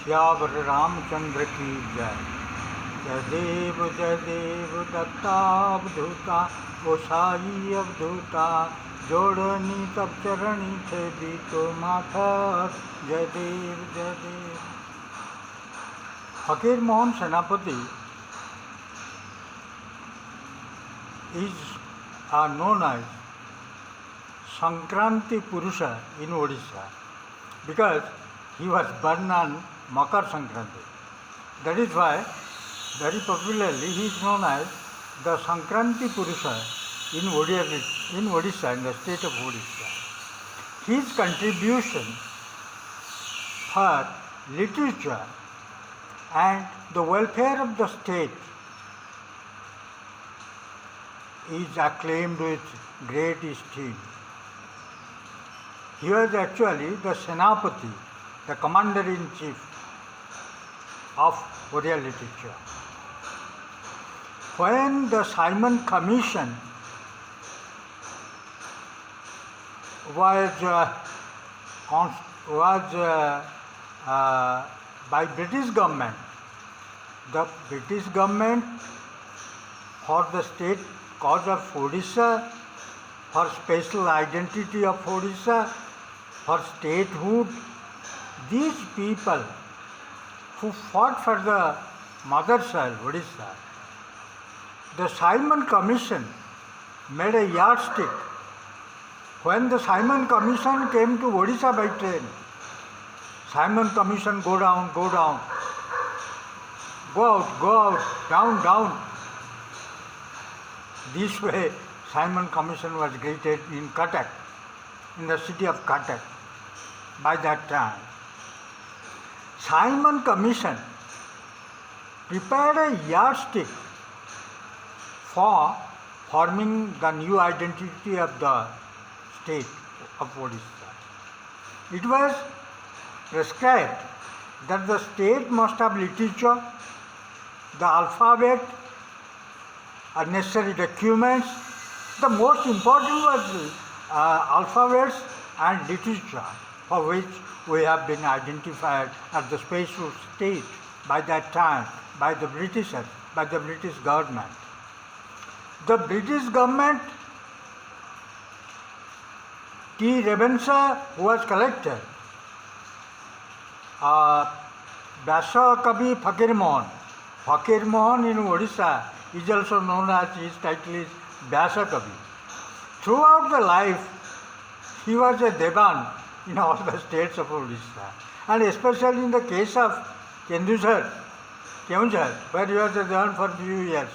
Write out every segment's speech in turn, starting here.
श्यावर रामचंद्र की जय। जय देव दत्तावधूता ओ साई अवधूता, जोड़नी तब चरणी थे भी तो माथा। जय देव जय देव। फकीरमोहन सेनापति is known as Sankranti Purusha in Odisha because he was born on Makar Sankranti. That is why very popularly he is known as the Sankranti Purusha in Odisha, in the state of Odisha. His contribution for literature and the welfare of the state is acclaimed with great esteem. He was actually the senapati, the commander-in-chief of Oriya literature. When the Simon Commission was by British government, the British government for the state cause of Odisha, for special identity of Odisha, for statehood, these people who fought for the mother soil, Odisha, the Simon Commission made a yardstick. When the Simon Commission came to Odisha by train, Simon Commission go down, go out, down, down. This way Simon Commission was greeted in Cuttack, in the city of Cuttack by that time. Simon Commission prepared a yardstick for forming the new identity of the state of Odisha. It was prescribed that the state must have literature, the alphabet, necessary documents. The most important was alphabets and literature, for which we have been identified as the special state by that time, by the Britishers, by the British government. The British government, T. Ravenshaw, who was collector, vyasa kabi Fakirmoan. Fakirmoan in Odisha is also known as, his title is vyasa kabi. Throughout the life, he was a Devan in all the states of Odisha, and especially in the case of Keonjhar, where he was a Devan for a few years.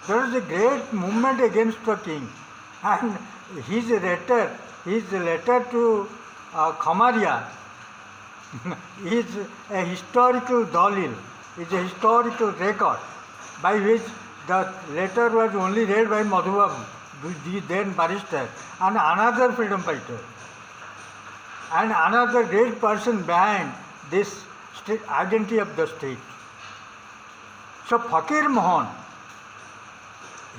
There was a great movement against the king, and his letter to Khamaria is a historical dalil, is a historical record by which the letter was only read by Madhubabu, the then barrister, and another freedom fighter, and another great person behind this identity of the state. So Fakirmohan,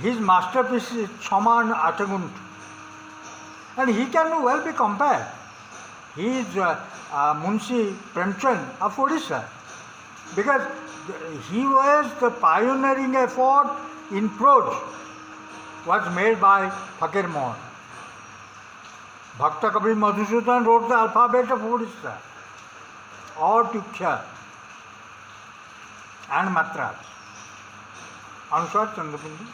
his masterpiece is Saman Atagunt, and he can well be compared. He is Munshi Premchand of Odisha, because he was the pioneering effort in prose was made by Fakirmohan. Bhakta Kavi Madhusudan wrote the alphabet of Odisha, or Tuksha and Matras. Answar Chandrabindu.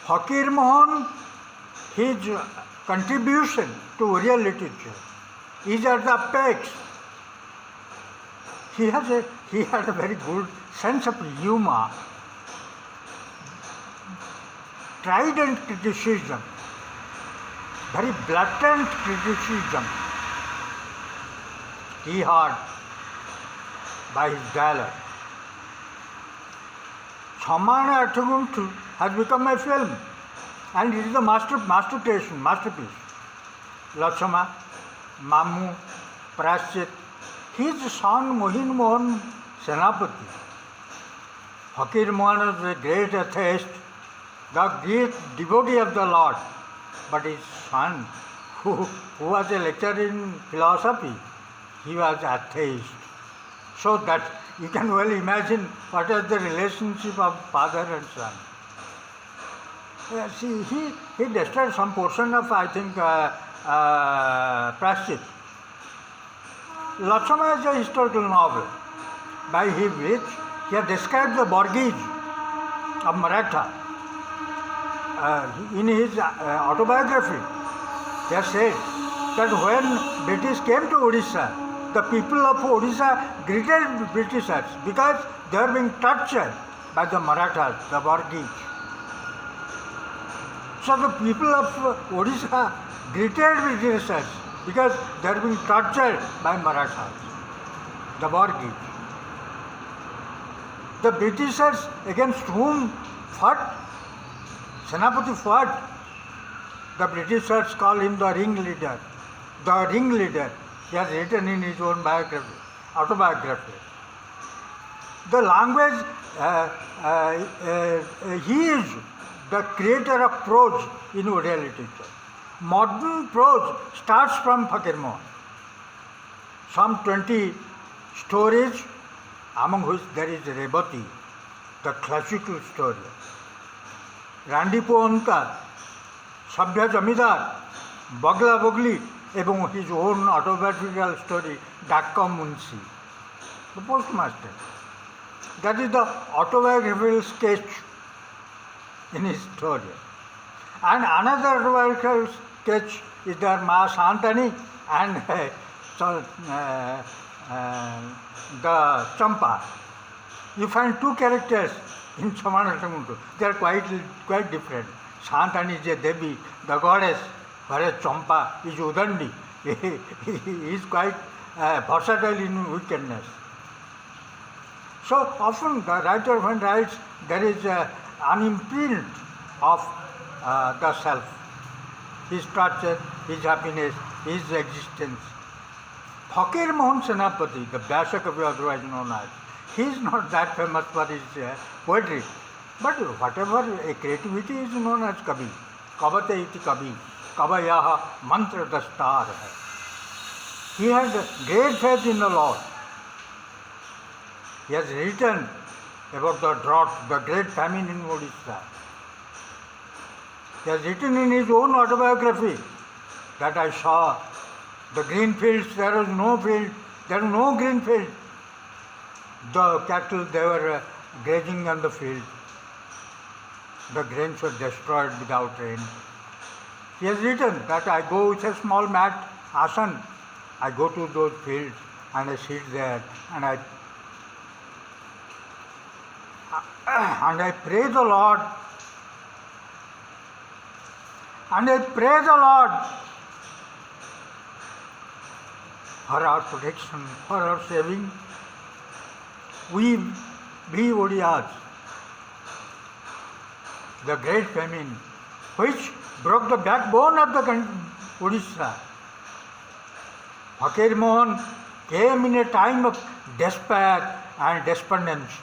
Fakirmohan, his contribution to Oriya literature is at the apex. He had a very good sense of humor, strident criticism, very blatant criticism he had by his dialogue. Samana Athaguntu has become a film, and it is a masterpiece. Lakshma, Mamu, Praschit, his son Mohin Mohan Senapati. Fakirmohan was a great atheist, the great devotee of the Lord, but his son, who was a lecturer in philosophy, he was atheist. So that you can well imagine what is the relationship of father and son. See, he destroyed some portion of, I think, Prashchit. Lakshmana is a historical novel by which he has described the Borghese of Maratha. In his autobiography, he has said that when British came to Odisha, the people of Odisha greeted Britishers because they were being tortured by the Marathas, the Borghese. So the people of Odisha greeted Britishers because they were being tortured by Marathas, the Borghese. The Britishers against whom fought, Senapati fought, the Britishers call him the ringleader. The ringleader, he has written in his own biography, autobiography. The language, he is the creator of prose in Odia literature. Modern prose starts from Fakirmoan. Some 20 stories, among which there is Rebati, the classical story. Randipuonka, Sabya Jamidar, Bagla Bogli, এবং his own autobiographical story, Dakka Munshi, the postmaster. That is the autobiographical sketch in his story. And another autobiographical sketch is there Ma Shantani and the Champa. You find two characters in Chamanatamundu. They are quite different. Shantani is a Devi, the goddess, whereas Champa is Udandi. He is quite versatile in wickedness. So often the writer when writes, there is an imprint of the self, his torture, his happiness, his existence. Fakirmoan Senapati, the Vyasa kabi otherwise known as, he is not that famous for his poetry, but whatever a creativity is known as kabi. Kavate iti kabi, kavayaha mantra dastar hai. He has great faith in the Lord. He has written about the drought, the great famine in Odisha. He has written in his own autobiography that I saw the green fields, there was no field, there was no green field. The cattle, they were grazing on the field. The grains were destroyed without rain. He has written that I go with a small mat, asan, I go to those fields and I sit there and I pray the Lord. And I pray the Lord for our protection, for our saving. We Odiyas, the great famine, which broke the backbone of the Odisha. Fakirmoan came in a time of despair and despondency.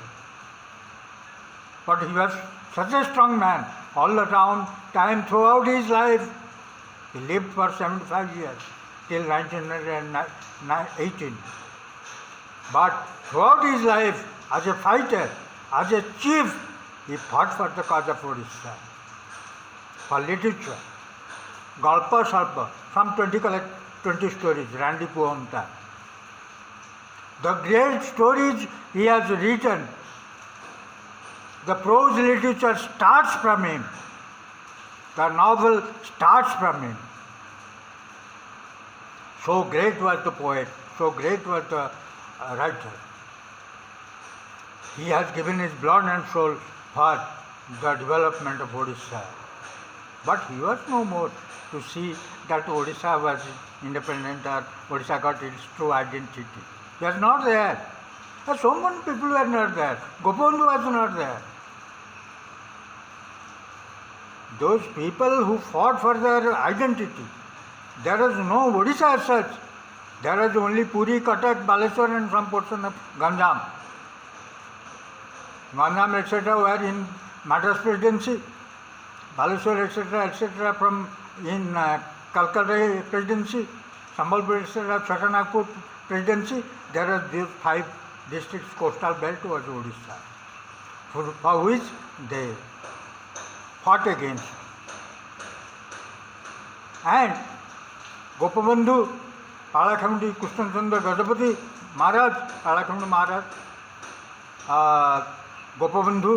But he was such a strong man. All the time throughout his life, he lived for 75 years, till 1918. But throughout his life, as a fighter, as a chief, he fought for the cause of Odisha, for literature. Galpa Salpa, some 20 stories, Randipuonka. The great stories he has written, the prose literature starts from him. The novel starts from him. So great was the poet, so great was the writer. He has given his blood and soul for the development of Odisha. But he was no more to see that Odisha was independent or Odisha got its true identity. He was not there. So many people were not there. Gopaldu was not there. Those people who fought for their identity, there was no Odisha as such. There was only Puri, Cuttack, Baleshwar and some portion of Ganjam. Ganjam etc. were in Madras Presidency. Baleshwar etc. from in Calcutta Presidency. Sambalpur etc. Chotanagpur presidency, there are these 5 districts, coastal belt was Odisha, for which they fought against. And Gopabandhu, Palakhamdi, Krishnachandra Gajapati Maharaj, Palakhamdi Maharaj, Gopabandhu,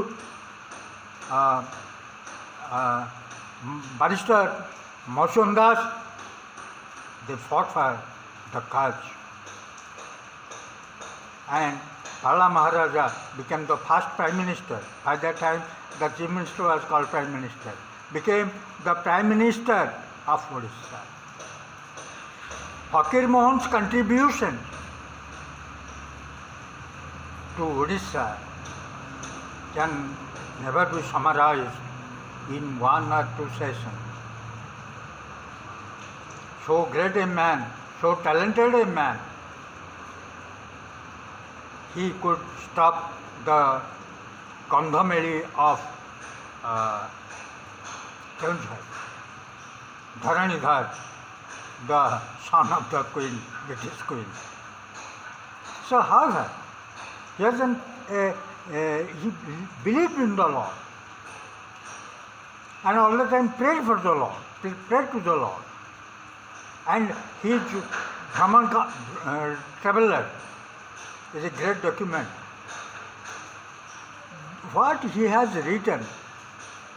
Barrister Mausan Das, they fought for the cause. And Pala Maharaja became the first Prime Minister. By that time, the Chief Minister was called Prime Minister. Became the Prime Minister of Odisha. Fakirmoan's contribution to Odisha can never be summarized in 1 or 2 sessions. So great a man, so talented a man, he could stop the Gandhameli of Dharanidhar, the son of the queen, British queen. So however, he believed in the Lord and all the time prayed for the Lord, prayed to the Lord. And his Brahman Traveller is a great document. What he has written,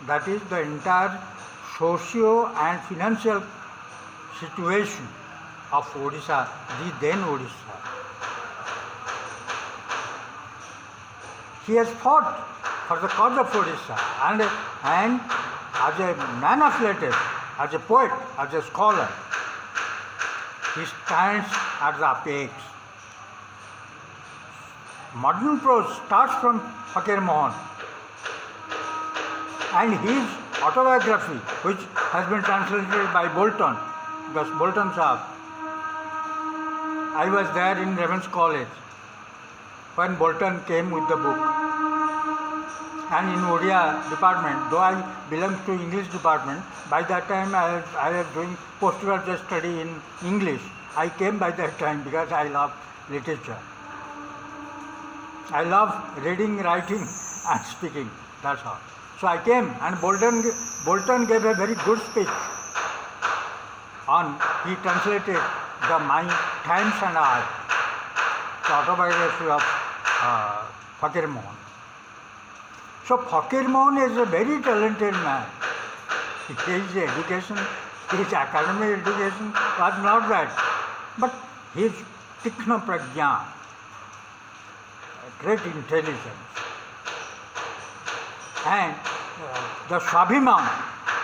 that is the entire socio and financial situation of Odisha, the then Odisha. He has fought for the cause of Odisha and as a man of letters, as a poet, as a scholar, he stands at the apex. Modern prose starts from Fakirmoan, and his autobiography, which has been translated by Bolton, because Bolton Sahab. I was there in Ramesh College when Bolton came with the book. And in Odia department, though I belong to English department, by that time I was doing postgraduate study in English. I came by that time because I love literature. I love reading, writing and speaking, that's all. So I came, and Bolton gave a very good speech on, he translated the My Times and I, the autobiography of Fakirmoan. So Fakirmoan is a very talented man. His education, his academic education was not that, but his Tikhna Prajna, great intelligence, and the Swabhiman,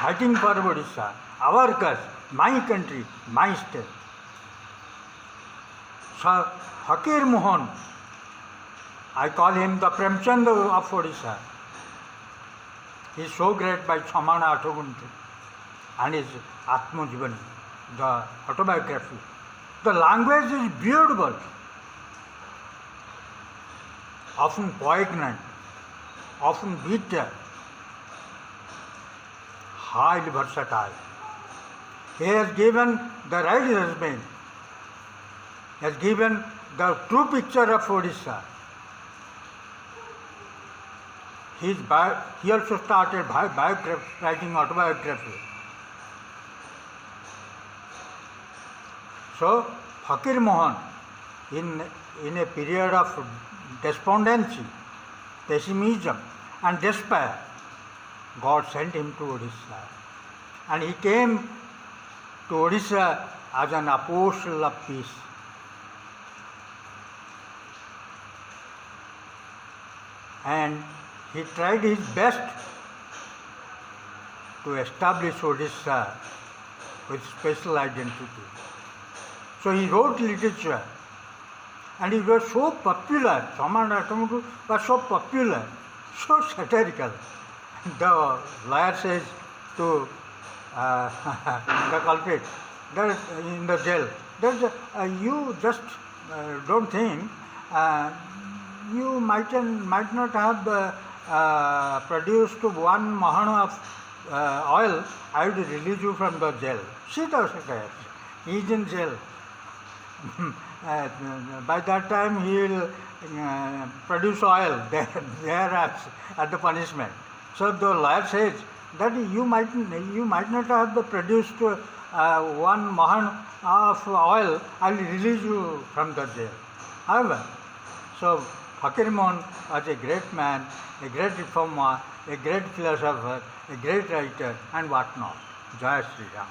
fighting for Odisha, our cause, my country, my state. So Fakirmoan, I call him the Premchand of Odisha. He is so great by Samana Athagunti and his Atmajivani, the autobiography. The language is beautiful, often poignant, often bitter, highly versatile. He has given the right judgment, has given the true picture of Odisha. He also started writing autobiography. So Fakirmoan, in a period of despondency, pessimism and despair, God sent him to Odisha. And he came to Odisha as an apostle of peace. And he tried his best to establish Odisha with special identity. So he wrote literature, and he was so popular, Samana Athagunti was so popular, so satirical. The lawyer says to the culprit, that in the jail, that you just don't think, you might not have produced 1 mahana of oil, I would release you from the jail. See the satire. He is in jail. by that time he will produce oil there at the punishment. So the lawyer says that you might not have produced one mohan of oil, I will release you from the jail. However, so Fakirmoan was a great man, a great reformer, a great philosopher, a great writer, and what not. Jai Sri Ram.